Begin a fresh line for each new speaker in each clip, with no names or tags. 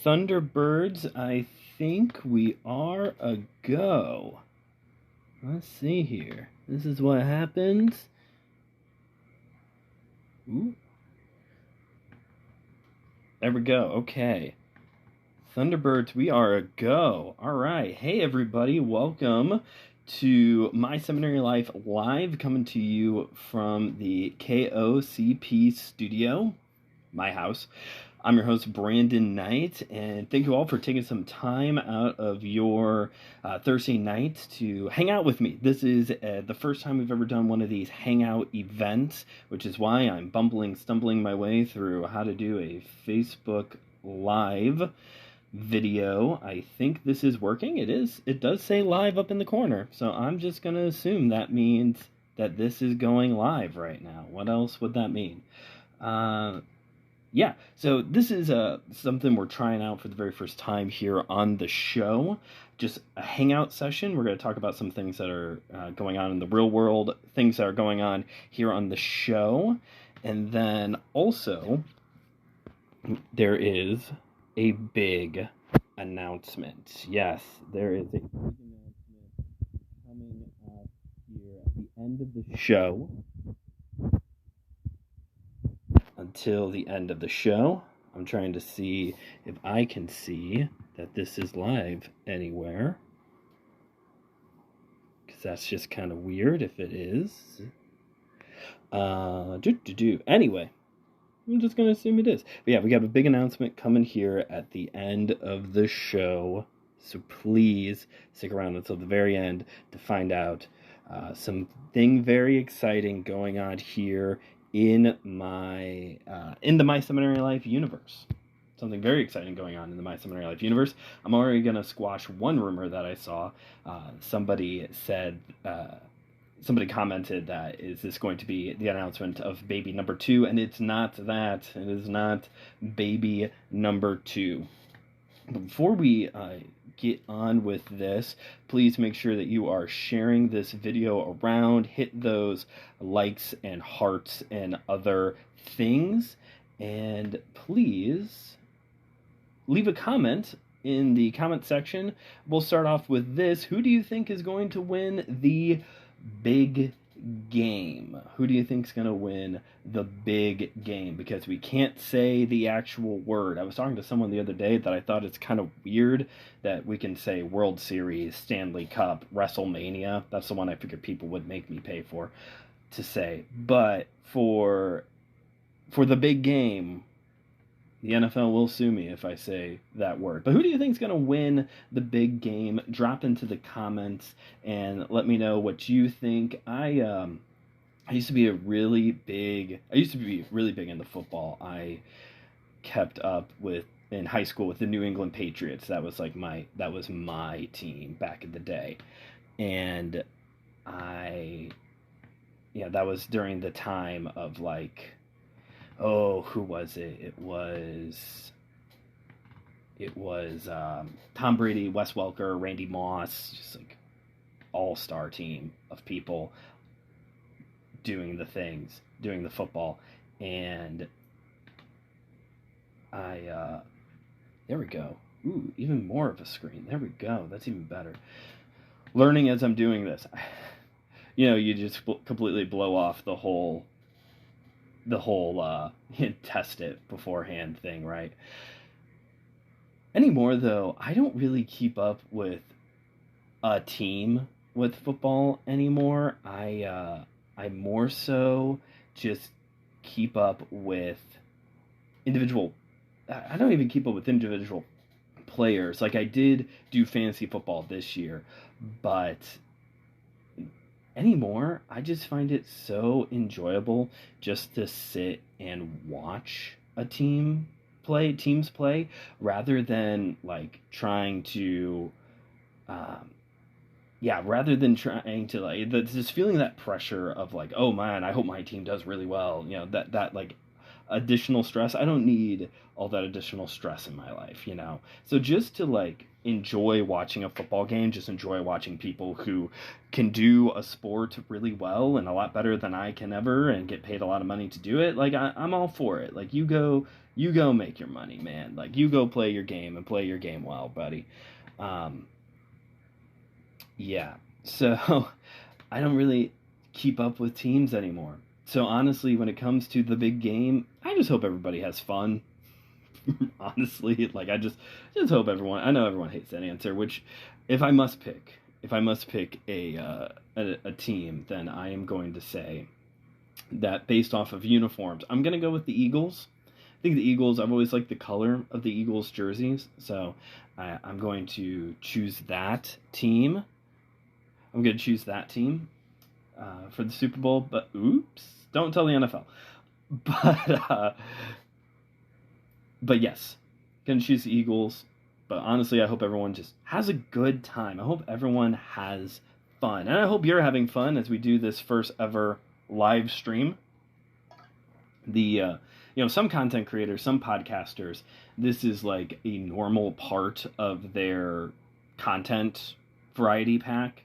Thunderbirds, I think we are a go. Let's see here. This is what happens. Ooh. There we go. Okay. Thunderbirds, we are a go. All right. Hey, everybody. Welcome to My Seminary Life Live, coming to you from the KOCP studio, my house. I'm your host, Brandon Knight, and thank you all for taking some time out of your Thursday night to hang out with me. This is the first time we've ever done one of these Hangout events, which is why I'm stumbling my way through how to do a Facebook Live video. I think this is working. It is. It does say live up in the corner, so I'm just going to assume that means that this is going live right now. What else would that mean? Yeah, so this is something we're trying out for the very first time here on the show. Just a hangout session. We're going to talk about some things that are going on in the real world, things that are going on here on the show. And then also, there is a big announcement. Yes, there is a big announcement coming up here at the end of the show. Until the end of the show. I'm trying to see if I can see that this is live anywhere, because that's just kind of weird if it is. Anyway, I'm just going to assume it is. But yeah, we got a big announcement coming here at the end of the show, so please stick around until the very end to find out something very exciting going on here in the My Seminary Life universe. Something very exciting going on in the My Seminary Life universe. I'm already going to squash one rumor that I saw. Somebody commented that, is this going to be the announcement of baby number 2? And it's not that. It is not baby number 2. Before we get on with this, please make sure that you are sharing this video around. Hit those likes and hearts and other things, and please leave a comment in the comment section. We'll start off with this. Who do you think is going to win the big game? Who do you think is going to win the big game? Because we can't say the actual word. I was talking to someone the other day that I thought it's kind of weird that we can say World Series, Stanley Cup, WrestleMania. That's the one I figured people would make me pay for to say. But for the big game, the NFL will sue me if I say that word. But who do you think is going to win the big game? Drop into the comments and let me know what you think. I used to be really big into football. I kept up with in high school with the New England Patriots. That was my team back in the day. And that was during the time of who was it? It was Tom Brady, Wes Welker, Randy Moss, just all-star team of people doing the things, doing the football. And there we go. Ooh, even more of a screen. There we go. That's even better. Learning as I'm doing this. You just completely blow off the whole test it beforehand thing, right? Anymore, though, I don't really keep up with a team with football anymore. I more so just keep up with individual. I don't even keep up with individual players. I did do fantasy football this year, but anymore, I just find it so enjoyable just to sit and watch teams play, rather than trying to just feeling that pressure of oh man, I hope my team does really well. That additional stress. I don't need all that additional stress in my life, you know? So just to, like, enjoy watching a football game, just enjoy watching people who can do a sport really well and a lot better than I can ever and get paid a lot of money to do it, like, I'm all for it. Like, you go make your money, man. Like, you go play your game and play your game well, buddy. Yeah. So I don't really keep up with teams anymore. So honestly, when it comes to the big game, I just hope everybody has fun. Honestly, like, I just hope everyone. I know everyone hates that answer. Which, if I must pick a team, then I am going to say that based off of uniforms, I'm gonna go with the Eagles. I think the Eagles. I've always liked the color of the Eagles jerseys, so I'm going to choose that team. I'm going to choose that team for the Super Bowl. But oops, don't tell the NFL. But yes, going to choose the Eagles. But honestly, I hope everyone just has a good time. I hope everyone has fun. And I hope you're having fun as we do this first ever live stream. Some content creators, some podcasters, this is like a normal part of their content variety pack.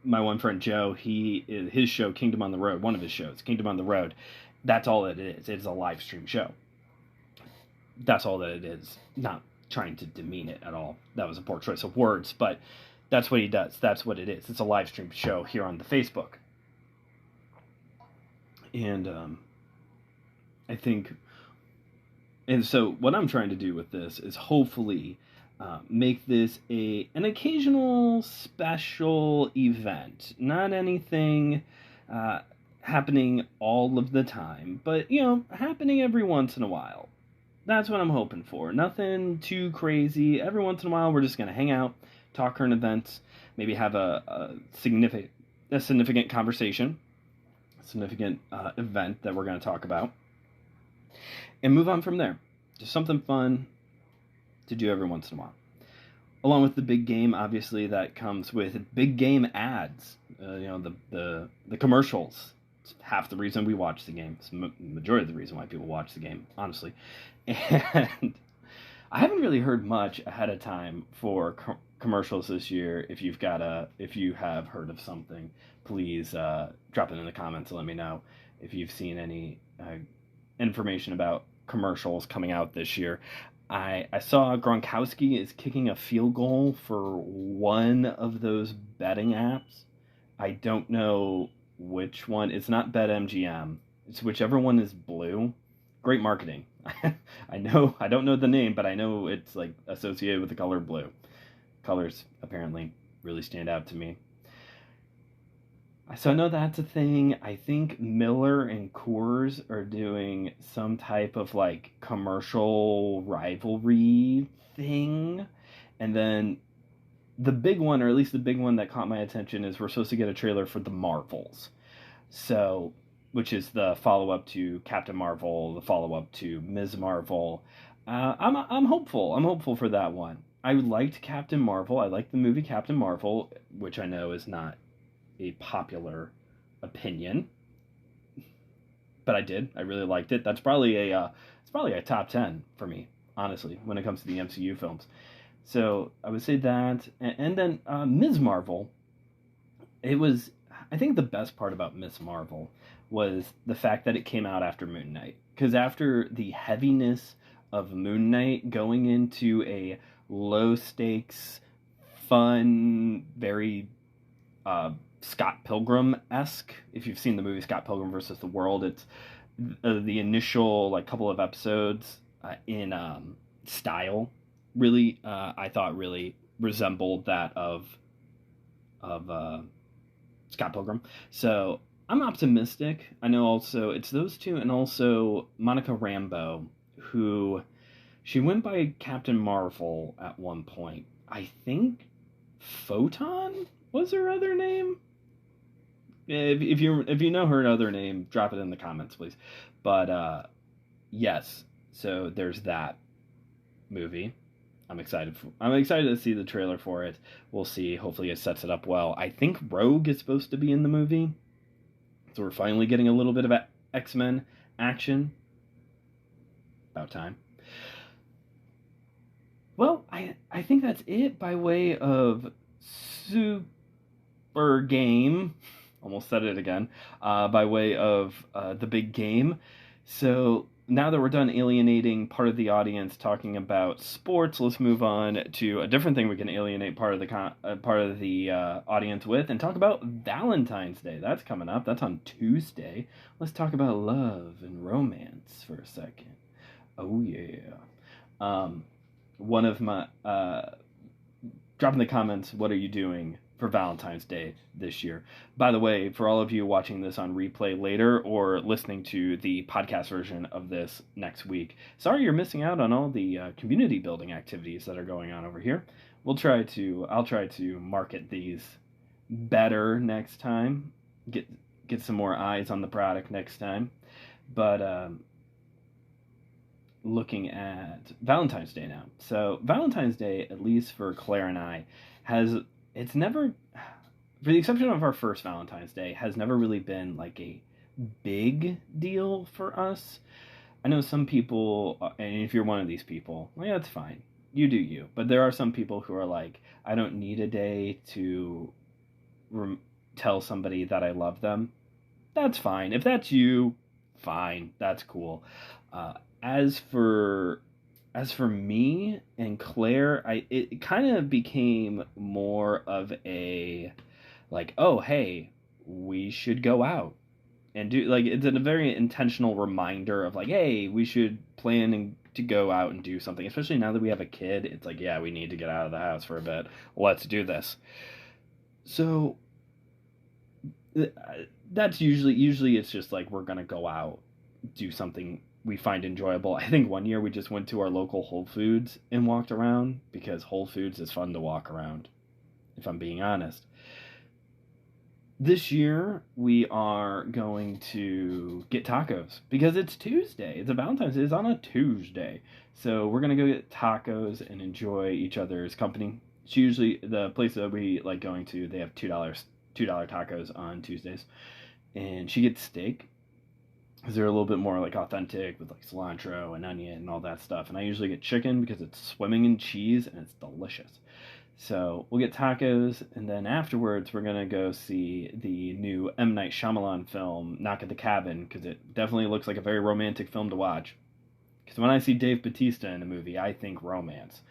My one friend Joe, his show Kingdom on the Road, one of his shows, Kingdom on the Road, that's all it is. It is a live stream show. That's all that it is. Not trying to demean it at all. That was a poor choice of words, but that's what he does. That's what it is. It's a live stream show here on the Facebook. And I think, and so what I'm trying to do with this is hopefully make this an occasional special event. Not anything happening all of the time, but, happening every once in a while. That's what I'm hoping for. Nothing too crazy. Every once in a while, we're just going to hang out, talk current events, maybe have a significant conversation, a significant event that we're going to talk about, and move on from there. Just something fun to do every once in a while. Along with the big game, obviously, that comes with big game ads. The commercials. It's half the reason we watch the game. It's the majority of the reason why people watch the game, honestly. And I haven't really heard much ahead of time for commercials this year. If you have heard of something, please drop it in the comments and let me know if you've seen any information about commercials coming out this year. I saw Gronkowski is kicking a field goal for one of those betting apps. I don't know which one. It's not BetMGM. It's whichever one is blue. Great marketing. I don't know the name, but I know it's like associated with the color blue. Colors apparently really stand out to me. So I know that's a thing. I think Miller and Coors are doing some type of like commercial rivalry thing. And then the big one, or at least the big one that caught my attention, is we're supposed to get a trailer for The Marvels. So, which is the follow-up to Captain Marvel, the follow-up to Ms. Marvel. I'm hopeful. I'm hopeful for that one. I liked Captain Marvel. I liked the movie Captain Marvel, which I know is not a popular opinion, but I did. I really liked it. That's probably it's probably a top 10 for me, honestly, when it comes to the MCU films. So I would say that, and then Ms. Marvel. I think the best part about Ms. Marvel was the fact that it came out after Moon Knight, because after the heaviness of Moon Knight, going into a low stakes, fun, very Scott Pilgrim-esque. If you've seen the movie Scott Pilgrim versus the World, it's the initial like couple of episodes in style really I thought really resembled that of Scott Pilgrim. So I'm optimistic. I know also it's those two, and also Monica Rambeau, who she went by Captain Marvel at one point. I think Photon was her other name. If you know her other name, drop it in the comments, please. But yes, so there's that movie. I'm excited to see the trailer for it. We'll see. Hopefully it sets it up well. I think Rogue is supposed to be in the movie, so we're finally getting a little bit of X-Men action About time. Well, I think that's it by way of super game. Almost said it again. By way of the big game. So now that we're done alienating part of the audience talking about sports, let's move on to a different thing we can alienate part of the audience with, and talk about Valentine's Day. That's coming up. That's on Tuesday. Let's talk about love and romance for a second. Oh yeah. One of my drop in the comments, what are you doing for Valentine's Day this year? By the way, for all of you watching this on replay later or listening to the podcast version of this next week, sorry you're missing out on all the community building activities that are going on over here. I'll try to market these better next time. Get some more eyes on the product next time. But looking at Valentine's Day now. So Valentine's Day, at least for Claire and I, it's never, for the exception of our first Valentine's Day, has never really been like a big deal for us. I know some people, and if you're one of these people, well, yeah, that's fine. You do you. But there are some people who are like, I don't need a day to tell somebody that I love them. That's fine. If that's you, fine. That's cool. As for me and Claire, it kind of became more of a like, oh hey, we should go out and do, like, it's a very intentional reminder of like, hey, we should plan to go out and do something. Especially now that we have a kid, it's like, yeah, we need to get out of the house for a bit. Let's do this. So that's usually it's just like we're gonna go out, do something we find enjoyable. I think one year we just went to our local Whole Foods and walked around because Whole Foods is fun to walk around, if I'm being honest. This year we are going to get tacos because it's Tuesday. It's a Valentine's Day. It's on a Tuesday. So we're going to go get tacos and enjoy each other's company. It's usually the place that we like going to. They have $2 tacos on Tuesdays. And she gets steak, because they're a little bit more like authentic with like cilantro and onion and all that stuff. And I usually get chicken because it's swimming in cheese and it's delicious. So we'll get tacos, and then afterwards we're gonna go see the new M. Night Shyamalan film, Knock at the Cabin, because it definitely looks like a very romantic film to watch. Because when I see Dave Bautista in a movie, I think romance.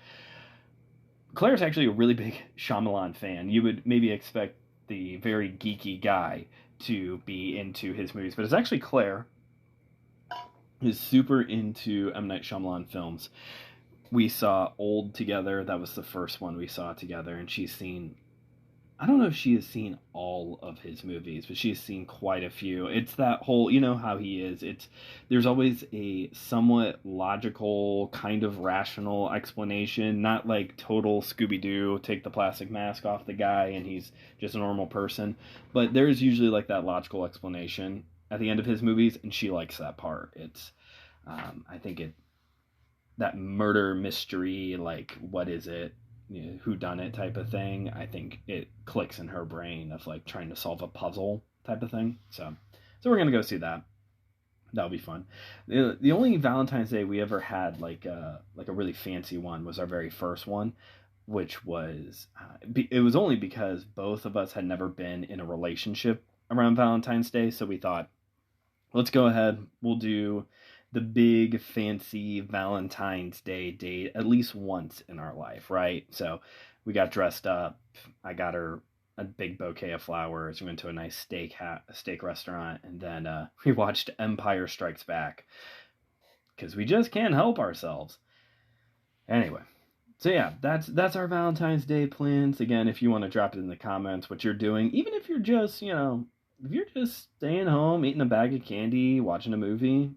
Claire's actually a really big Shyamalan fan. You would maybe expect the very geeky guy to be into his movies, but it's actually Claire who's super into M. Night Shyamalan films. We saw Old together. That was the first one we saw together, and she's seen, I don't know if she has seen all of his movies, but she's seen quite a few. It's that whole, you know how he is. There's always a somewhat logical, kind of rational explanation, not like total Scooby-Doo, take the plastic mask off the guy and he's just a normal person. But there's usually like that logical explanation at the end of his movies, and she likes that part. It's, I think that murder mystery, like, what is it? You know, who done it type of thing. I think it clicks in her brain of like trying to solve a puzzle type of thing. So we're gonna go see that. That'll be fun. The only Valentine's Day we ever had like a really fancy one was our very first one, which was it was only because both of us had never been in a relationship around Valentine's Day, so we thought, let's go ahead. We'll do the big fancy Valentine's Day date at least once in our life, right? So we got dressed up. I got her a big bouquet of flowers. We went to a nice steak restaurant, and then we watched Empire Strikes Back because we just can't help ourselves. Anyway, so yeah, that's our Valentine's Day plans. Again, if you want to drop it in the comments what you're doing, even if you're just, if you're just staying home, eating a bag of candy, watching a movie,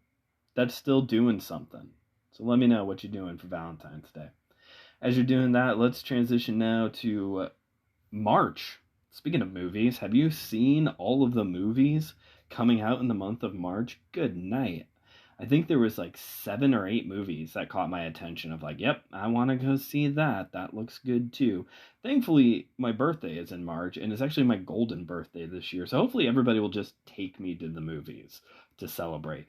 that's still doing something. So let me know what you're doing for Valentine's Day. As you're doing that, let's transition now to March. Speaking of movies, have you seen all of the movies coming out in the month of March? Good night. I think there was like 7 or 8 movies that caught my attention of like, yep, I want to go see that. That looks good too. Thankfully, my birthday is in March, and it's actually my golden birthday this year. So hopefully everybody will just take me to the movies to celebrate.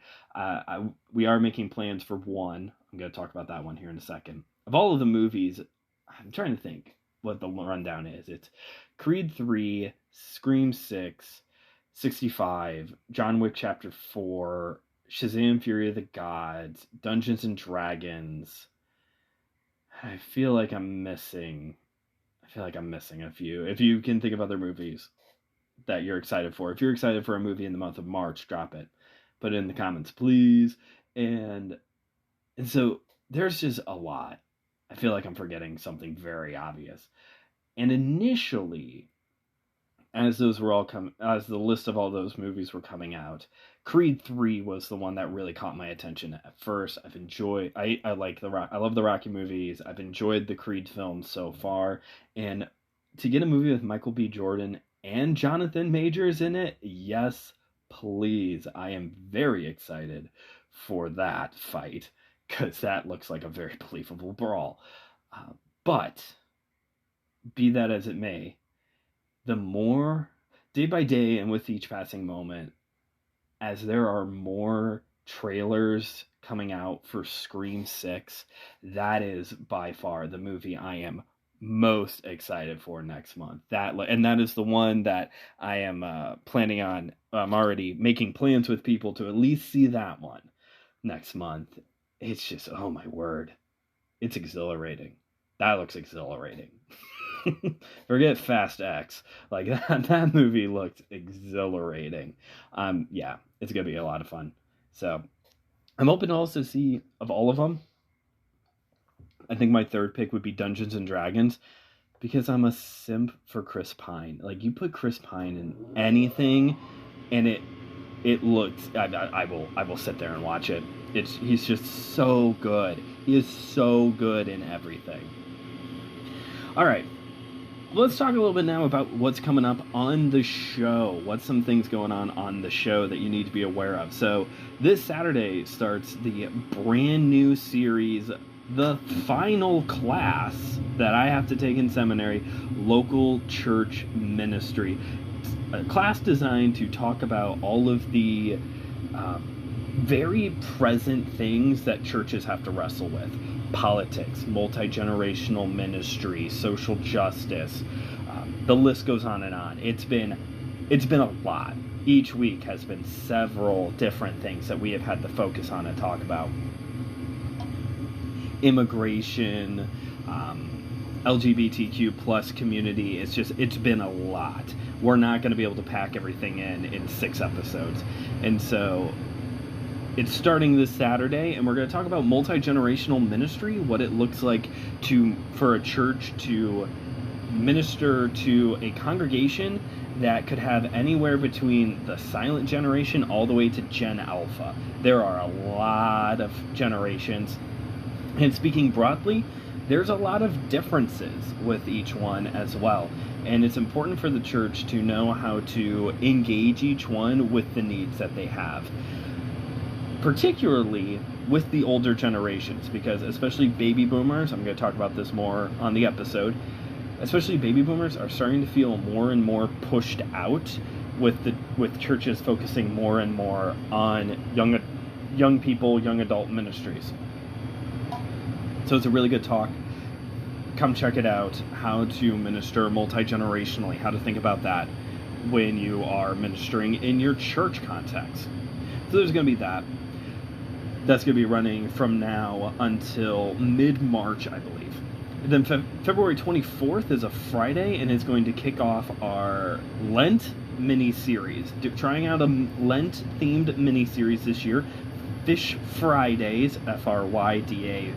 We are making plans for one. I'm going to talk about that one here in a second. Of all of the movies, I'm trying to think what the rundown is. It's Creed 3, Scream 6, 65, John Wick Chapter 4, Shazam! Fury of the Gods, Dungeons and Dragons. I feel like I'm missing a few. If you can think of other movies that you're excited for. If you're excited for a movie in the month of March, drop it. Put it in the comments, please. And so there's just a lot. I feel like I'm forgetting something very obvious. And initially, as the list of all those movies were coming out, Creed 3 was the one that really caught my attention at first. I love the Rocky movies. I've enjoyed the Creed films so far. And to get a movie with Michael B. Jordan and Jonathan Majors in it, yes, please. I am very excited for that fight, because that looks like a very believable brawl. But be that as it may, the more, day by day and with each passing moment, as there are more trailers coming out for Scream 6, that is by far the movie I am most excited for next month. That is the one that I am planning on. I'm already making plans with people to at least see that one next month. It's just, oh my word, it's exhilarating. That looks exhilarating. Forget Fast X. Like that movie looked exhilarating. Yeah, it's gonna be a lot of fun. So I'm hoping to also see, of all of them, I think my third pick would be Dungeons and Dragons, because I'm a simp for Chris Pine. Like, you put Chris Pine in anything, and it looks. I will sit there and watch it. He's just so good. He is so good in everything. All right. Let's talk a little bit now about what's coming up on the show. What's some things going on the show that you need to be aware of? So this Saturday starts the brand new series, The Final Class, that I have to take in seminary, Local Church Ministry. A class designed to talk about all of the very present things that churches have to wrestle with. Politics, multi-generational ministry, social justice, the list goes on and on. It's been a lot. Each week has been several different things that we have had to focus on and talk about. Immigration, LGBTQ plus community. It's been a lot. We're not going to be able to pack everything in 6 episodes. And so it's starting this Saturday, and we're going to talk about multi-generational ministry, what it looks like for a church to minister to a congregation that could have anywhere between the silent generation all the way to Gen Alpha. There are a lot of generations, and speaking broadly, there's a lot of differences with each one as well. And it's important for the church to know how to engage each one with the needs that they have, particularly with the older generations, because especially baby boomers, I'm going to talk about this more on the episode, especially baby boomers are starting to feel more and more pushed out with churches focusing more and more on young people, young adult ministries. So it's a really good talk. Come check it out. How to minister multi-generationally, how to think about that when you are ministering in your church context. So there's going to be that. That's going to be running from now until mid-March, I believe. Then February 24th is a Friday, and it's going to kick off our Lent mini-series. Trying out a Lent-themed mini-series this year. Fish Fridays, F-R-Y-D-A-Y-S,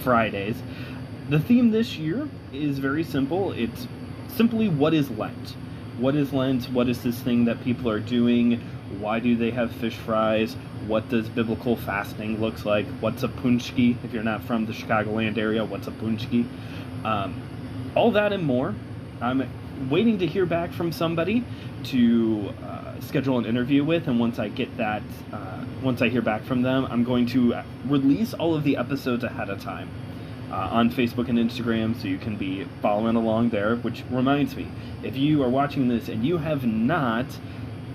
Fridays. The theme this year is very simple. It's simply, what is Lent? What is Lent? What is this thing that people are doing? Why do they have fish fries? What does biblical fasting looks like? What's a punchki? If you're not from the Chicagoland area, what's a punchki? All that and more. I'm waiting to hear back from somebody to schedule an interview with, and once I get that, once I hear back from them, I'm going to release all of the episodes ahead of time on Facebook and Instagram, so you can be following along there. Which reminds me, if you are watching this and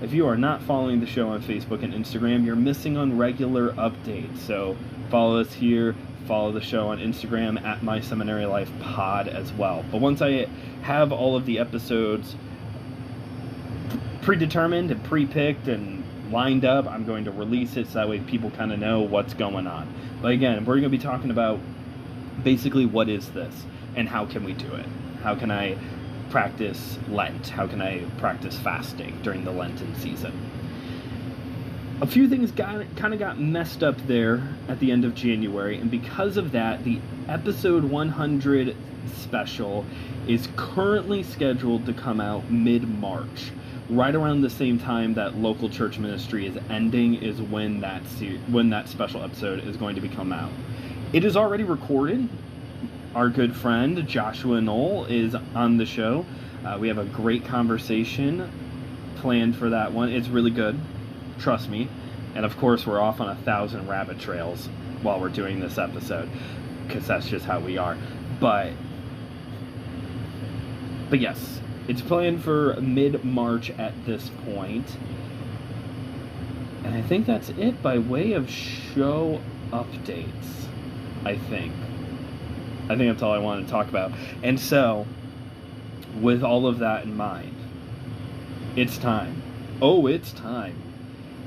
if you are not following the show on Facebook and Instagram, you're missing on regular updates. So follow us here, follow the show on Instagram at My Seminary Life Pod as well. But once I have all of the episodes predetermined and pre-picked and lined up, I'm going to release it so that way people kind of know what's going on. But again, we're going to be talking about basically what is this and how can we do it? How can I practice Lent? How can I practice fasting during the Lenten season? A few things kind of got messed up there at the end of January, and because of that, the episode 100 special is currently scheduled to come out mid-March. Right around the same time that local church ministry is ending is when that special episode is going to come out. It is already recorded. Our good friend Joshua Knoll is on the show. We have a great conversation planned for that one. It's really good, trust me. And of course, we're off on 1,000 rabbit trails while we're doing this episode, because that's just how we are. But yes, it's planned for mid-March at this point. And I think that's it by way of show updates, I think that's all I wanted to talk about. And so, with all of that in mind, it's time. Oh, it's time.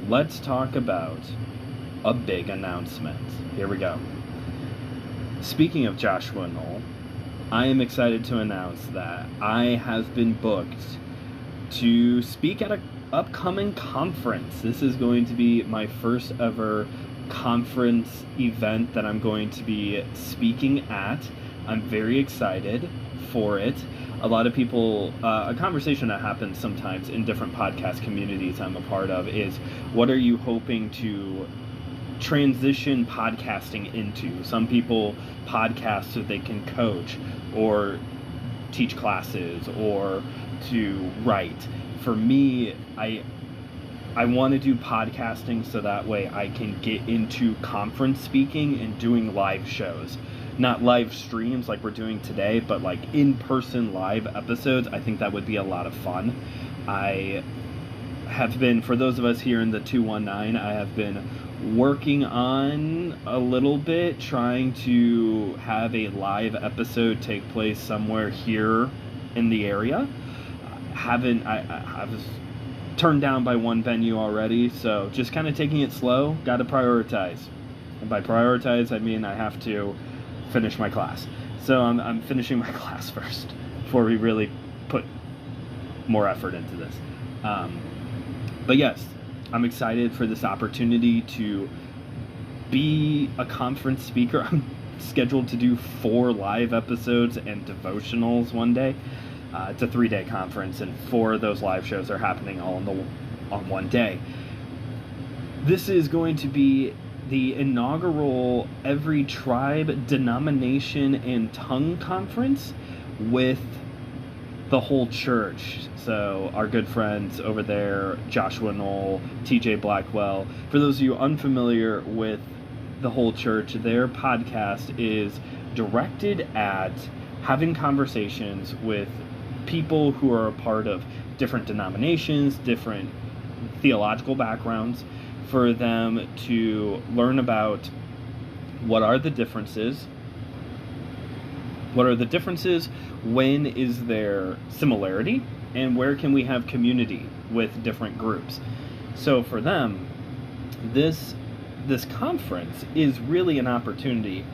Let's talk about a big announcement. Here we go. Speaking of Joshua Knoll, I am excited to announce that I have been booked to speak at an upcoming conference. This is going to be my first ever conference event that I'm going to be speaking at. I'm very excited for it. A lot of people, a conversation that happens sometimes in different podcast communities I'm a part of is, what are you hoping to transition podcasting into? Some people podcast so they can coach or teach classes or to write. For me, I want to do podcasting so that way I can get into conference speaking and doing live shows. Not live streams like we're doing today, but like in-person live episodes. I think that would be a lot of fun. I have been, for those of us here in the 219, I have been working on a little bit, trying to have a live episode take place somewhere here in the area. I was turned down by one venue already, so just kind of taking it slow. Got to prioritize, and by prioritize I mean I have to finish my class. So I'm finishing my class first before we really put more effort into this. But yes, I'm excited for this opportunity to be a conference speaker. I'm scheduled to do 4 live episodes and devotionals one day. It's a 3-day conference, and 4 of those live shows are happening all on one day. This is going to be the inaugural every tribe, denomination, and tongue conference with the whole church. So our good friends over there, Joshua Knoll, TJ Blackwell, for those of you unfamiliar with the whole church, their podcast is directed at having conversations with people who are a part of different denominations, different theological backgrounds, for them to learn about what are the differences, when is there similarity, and where can we have community with different groups. So for them, this conference is really an opportunity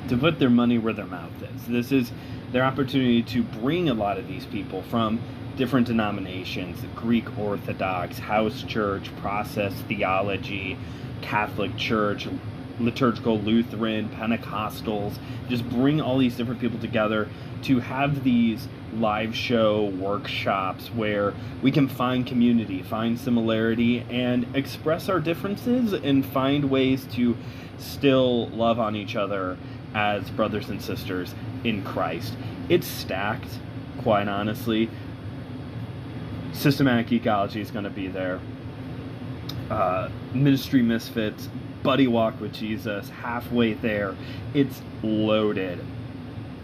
to put their money where their mouth is. This is their opportunity to bring a lot of these people from different denominations: Greek Orthodox, House Church, Process Theology, Catholic Church, Liturgical Lutheran, Pentecostals. Just bring all these different people together to have these live show workshops where we can find community, find similarity, and express our differences and find ways to still love on each other as brothers and sisters in Christ. It's stacked, quite honestly. Systematic Ecology is going to be there. Ministry Misfits, Buddy Walk with Jesus, Halfway There. It's loaded.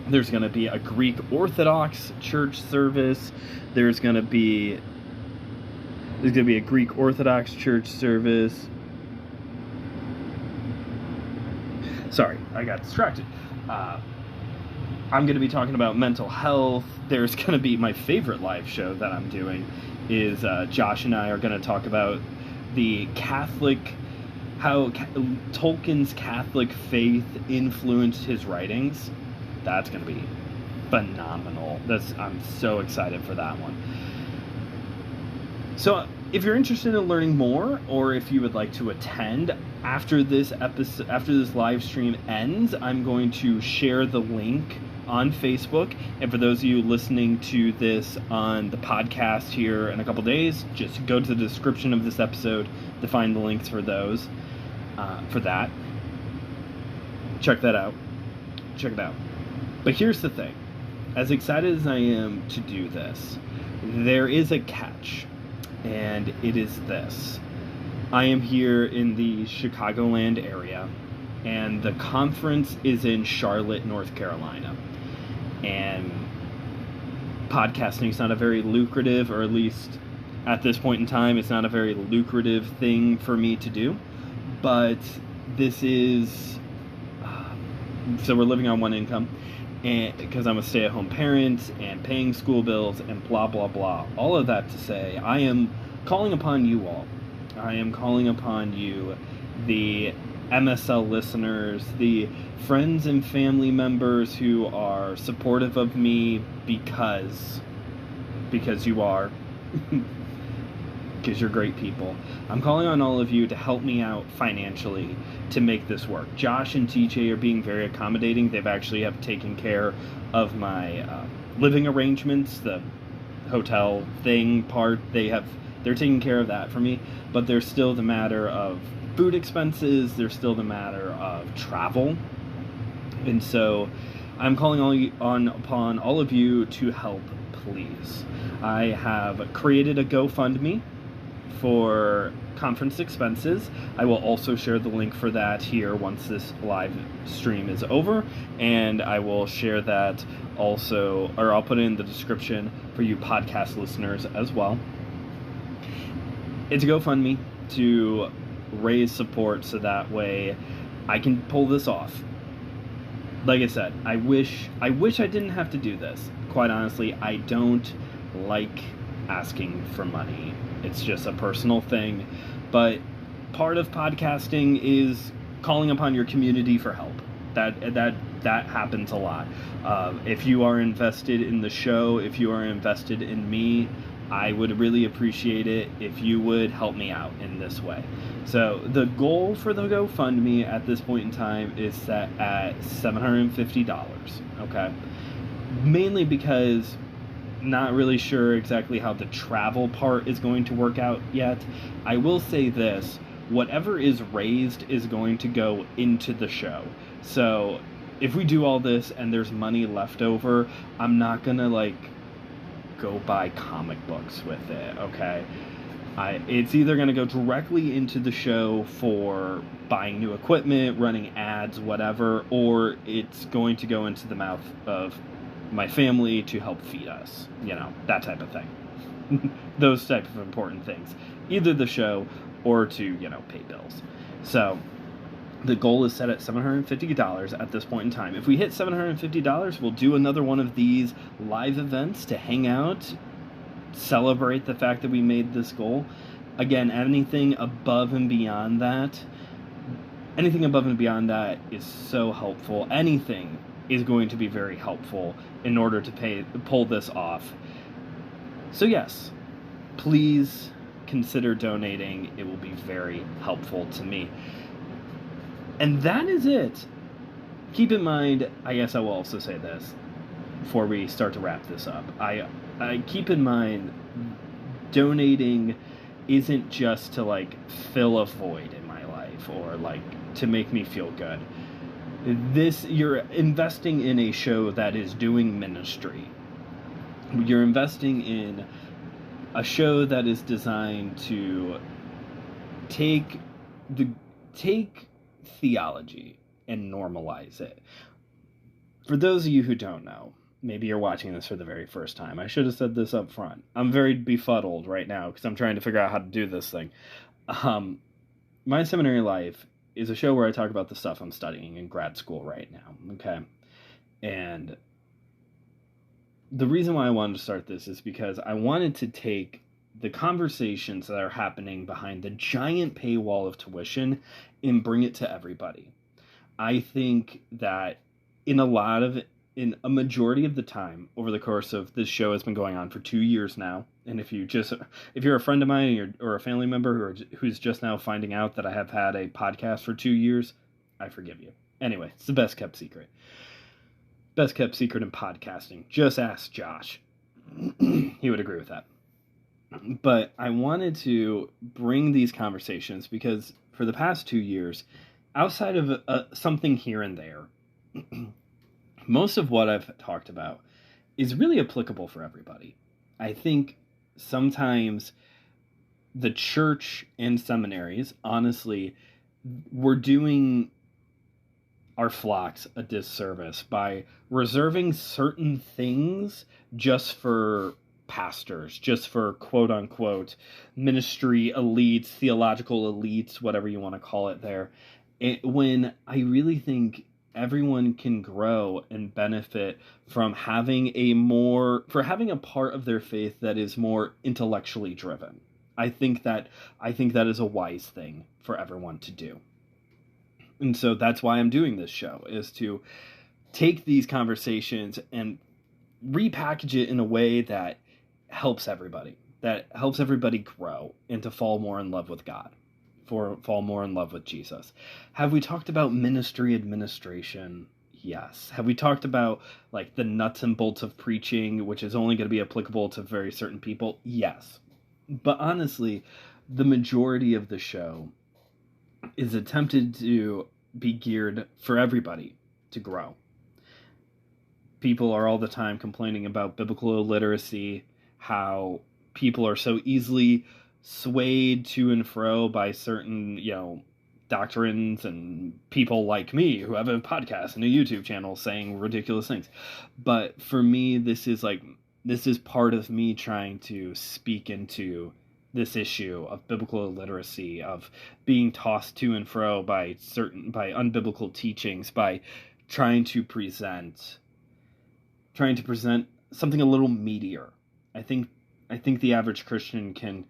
There's going to be a Greek Orthodox church service. There's going to be a Greek Orthodox church service. Sorry, I got distracted. I'm going to be talking about mental health. There's going to be my favorite live show that I'm doing is Josh and I are going to talk about the how Tolkien's Catholic faith influenced his writings. That's going to be phenomenal. I'm so excited for that one. So if you're interested in learning more, or if you would like to attend after this live stream ends, I'm going to share the link on Facebook. And for those of you listening to this on the podcast here in a couple days, just go to the description of this episode to find the links for those, for that. Check that out. Check it out. But here's the thing. As excited as I am to do this, there is a catch. And it is this. I am here in the Chicagoland area, and the conference is in Charlotte, North Carolina. And podcasting is not a very lucrative, or at least at this point in time, it's not a very lucrative thing for me to do. But this is... so we're living on one income, and because I'm a stay-at-home parent and paying school bills and blah, blah, blah. All of that to say, I am calling upon you all. I am calling upon you, the MSL listeners, the friends and family members who are supportive of me because you are, because you're great people. I'm calling on all of you to help me out financially to make this work. Josh and TJ are being very accommodating. They've actually have taken care of my living arrangements, the hotel thing part. They're taking care of that for me, but there's still the matter of food expenses. There's still the matter of travel. And so I'm calling upon all of you to help, please. I have created a GoFundMe for conference expenses. I will also share the link for that here once this live stream is over, and I will share that also, or I'll put it in the description for you podcast listeners as well. It's a GoFundMe to raise support so that way I can pull this off. Like I said, I wish I didn't have to do this. Quite honestly, I don't like asking for money. It's just a personal thing. But part of podcasting is calling upon your community for help. That happens a lot. If you are invested in the show, if you are invested in me, I would really appreciate it if you would help me out in this way. So the goal for the GoFundMe at this point in time is set at $750, okay? Mainly because not really sure exactly how the travel part is going to work out yet. I will say this, whatever is raised is going to go into the show. So if we do all this and there's money left over, I'm not gonna go buy comic books with it, okay? It's either going to go directly into the show for buying new equipment, running ads, whatever, or it's going to go into the mouth of my family to help feed us, that type of thing. Those type of important things. Either the show or to, pay bills. So the goal is set at $750 at this point in time. If we hit $750, we'll do another one of these live events to hang out, celebrate the fact that we made this goal. Again, anything above and beyond that is so helpful. Anything is going to be very helpful in order to pull this off. So yes, please consider donating. It will be very helpful to me. And that is it. Keep in mind, I guess I will also say this before we start to wrap this up. I keep in mind, donating isn't just to fill a void in my life or to make me feel good. You're investing in a show that is doing ministry. You're investing in a show that is designed to take theology and normalize it. For those of you who don't know, maybe you're watching this for the very first time. I should have said this up front. I'm very befuddled right now because I'm trying to figure out how to do this thing. My Seminary Life is a show where I talk about the stuff I'm studying in grad school right now, okay? And the reason why I wanted to start this is because I wanted to take the conversations that are happening behind the giant paywall of tuition and bring it to everybody. I think that in a majority of the time over the course of this show has been going on for 2 years now, and if you're a friend of mine or a family member who's just now finding out that I have had a podcast for 2 years, I forgive you. Anyway, it's the best kept secret in podcasting. Just ask Josh. He would agree with that. But I wanted to bring these conversations because for the past 2 years, outside of something here and there, most of what I've talked about is really applicable for everybody. I think sometimes the church and seminaries, honestly, we're doing our flocks a disservice by reserving certain things just for pastors, just for quote-unquote ministry elites, theological elites, whatever you want to call it there, when I really think everyone can grow and benefit from having a part of their faith that is more intellectually driven. I think that is a wise thing for everyone to do. And so that's why I'm doing this show, is to take these conversations and repackage it in a way that helps everybody grow and to fall more in love with God, fall more in love with Jesus. Have we talked about ministry administration? Yes. Have we talked about like the nuts and bolts of preaching, which is only going to be applicable to very certain people? Yes. But honestly, the majority of the show is attempted to be geared for everybody to grow. People are all the time complaining about biblical illiteracy, how people are so easily swayed to and fro by certain, doctrines, and people like me who have a podcast and a YouTube channel saying ridiculous things. But for me, this is part of me trying to speak into this issue of biblical illiteracy, of being tossed to and fro by unbiblical teachings, by trying to present something a little meatier. I think the average Christian can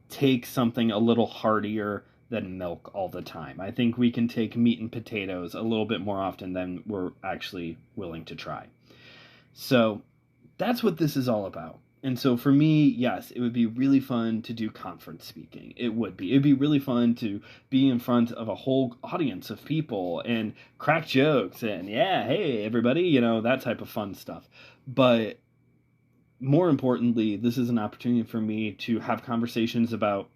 take something a little heartier than milk all the time. I think we can take meat and potatoes a little bit more often than we're actually willing to try. So that's what this is all about. And so for me, yes, it would be really fun to do conference speaking. It'd be really fun to be in front of a whole audience of people and crack jokes and, yeah, hey, everybody, that type of fun stuff. But more importantly, this is an opportunity for me to have conversations about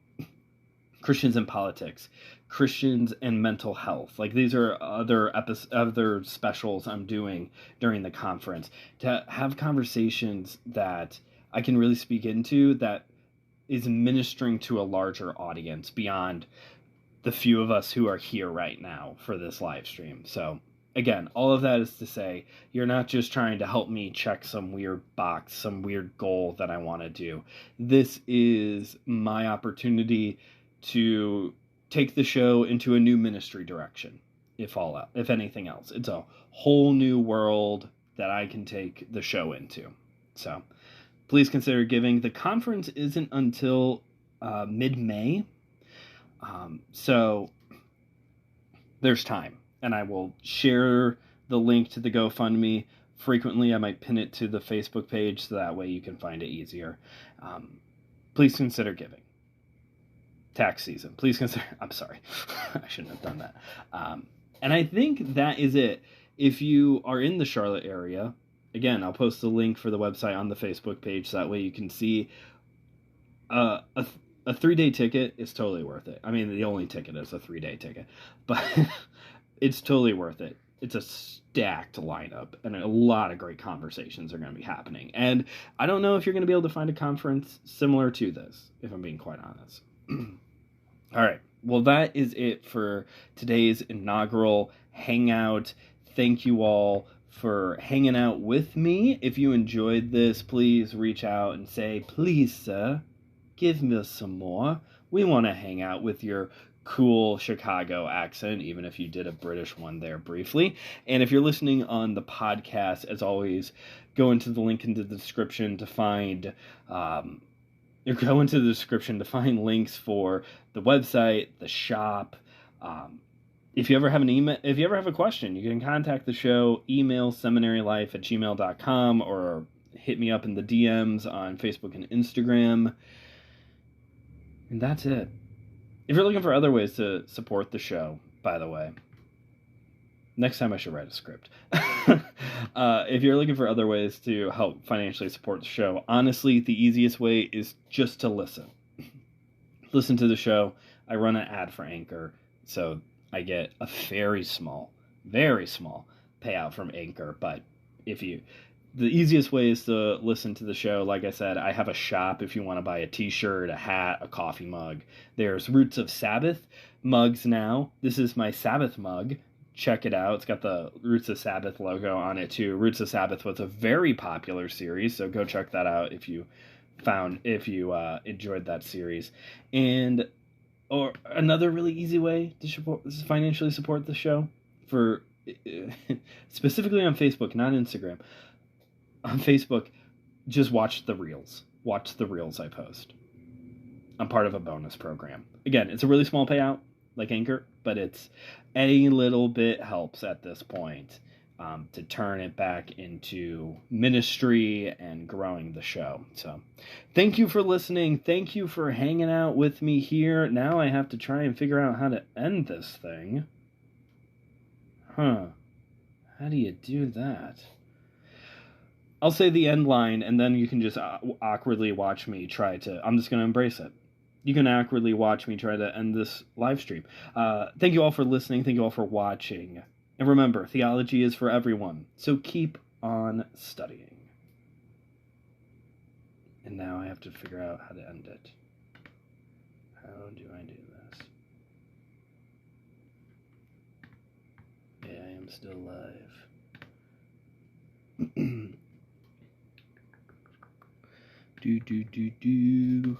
Christians and politics, Christians and mental health. Like, these are other specials I'm doing during the conference, to have conversations that I can really speak into that is ministering to a larger audience beyond the few of us who are here right now for this live stream. So again, all of that is to say, you're not just trying to help me check some weird box, some weird goal that I want to do. This is my opportunity to take the show into a new ministry direction, if anything else. It's a whole new world that I can take the show into. So please consider giving. The conference isn't until mid-May, so there's time. And I will share the link to the GoFundMe frequently. I might pin it to the Facebook page so that way you can find it easier. Please consider giving. Tax season. Please consider. I'm sorry. I shouldn't have done that. And I think that is it. If you are in the Charlotte area, again, I'll post the link for the website on the Facebook page so that way you can see. A 3-day ticket is totally worth it. I mean, the only ticket is a 3-day ticket, but it's totally worth it. it's a stacked lineup, and a lot of great conversations are going to be happening. And I don't know if you're going to be able to find a conference similar to this, if I'm being quite honest. All right. Well, that is it for today's inaugural Hangout. Thank you all for hanging out with me. If you enjoyed this, please reach out and say, please, sir, give me some more. We want to hang out with your cool Chicago accent, even if you did a British one there briefly. And if you're listening on the podcast, as always, go into the link in the description to find links for the website, the shop. If you ever have if you ever have a question, you can contact the show, email seminarylife@gmail.com, or hit me up in the DMs on Facebook and Instagram. And that's it. If you're looking for other ways to support the show, by the way, next time I should write a script. If you're looking for other ways to help financially support the show, honestly, the easiest way is just to listen. Listen to the show. I run an ad for Anchor, so I get a very small payout from Anchor. But the easiest way is to listen to the show. Like I said, I have a shop if you want to buy a t-shirt, a hat, a coffee mug. There's Roots of Sabbath mugs now. This is my Sabbath mug. Check it out. It's got the Roots of Sabbath logo on it too. Roots of Sabbath was a very popular series, so go check that out if you enjoyed that series. And or another really easy way to financially support the show, for specifically on Facebook, not Instagram. On Facebook, just watch the reels. Watch the reels I post. I'm part of a bonus program. Again, it's a really small payout, like Anchor, but it's any little bit helps at this point to turn it back into ministry and growing the show. So thank you for listening. Thank you for hanging out with me here. Now I have to try and figure out how to end this thing. How do you do that? I'll say the end line, and then you can just awkwardly watch me try to... I'm just going to embrace it. You can awkwardly watch me try to end this live stream. Thank you all for listening. Thank you all for watching. And remember, theology is for everyone. So keep on studying. And now I have to figure out how to end it. How do I do this? Yeah, I am still live. Do.